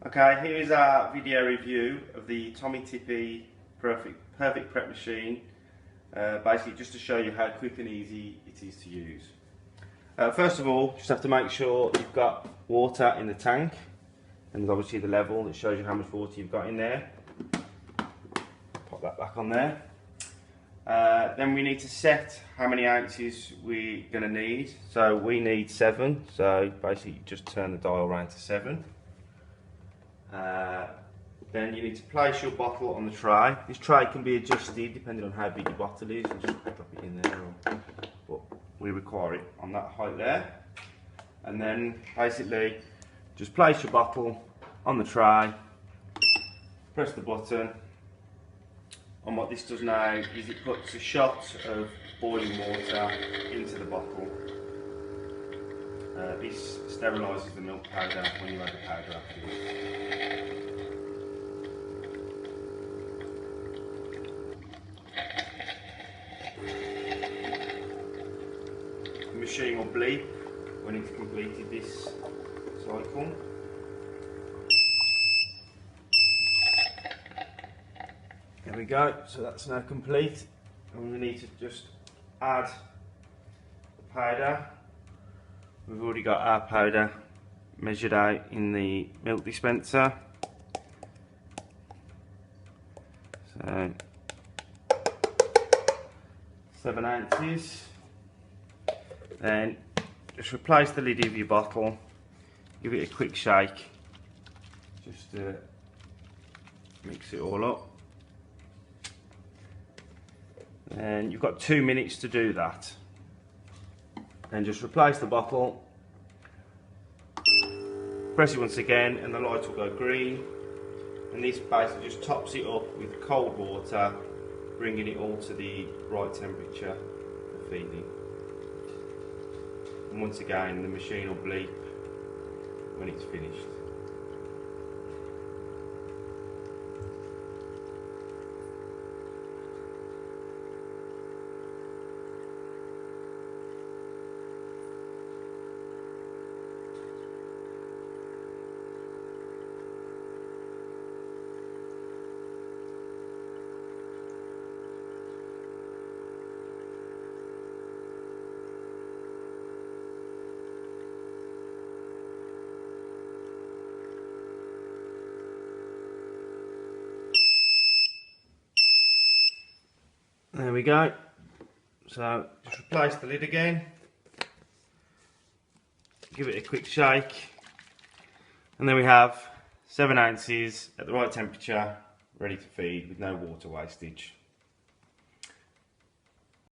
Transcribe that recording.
Okay, here is our video review of the Tommee Tippee Perfect Prep machine. Basically just to show you how quick and easy it is to use. First of all, just have to make sure you've got water in the tank, and obviously the level that shows you how much water you've got in there. Pop that back on there. Then we need to set how many ounces we're going to need. So we need 7, so basically just turn the dial around to 7. Then you need to place your bottle on the tray. This tray can be adjusted depending on how big your bottle is. You just drop it in there, but we require it on that height there. And then basically just place your bottle on the tray, press the button, and what this does now is it puts a shot of boiling water into the bottle. This sterilises the milk powder when you add the powder afterwards. The machine will bleep when it's completed this cycle. There we go, so that's now complete, and we need to just add the powder. We've already got our powder measured out in the milk dispenser. So 7 ounces. Then just replace the lid of your bottle, give it a quick shake just to mix it all up. And you've got 2 minutes to do that. Then just replace the bottle, press it once again, and the light will go green. And this basically just tops it up with cold water, bringing it all to the right temperature for feeding. And once again, the machine will bleep when it's finished. There we go. So just replace the lid again, give it a quick shake, and then we have 7 ounces at the right temperature, ready to feed with no water wastage.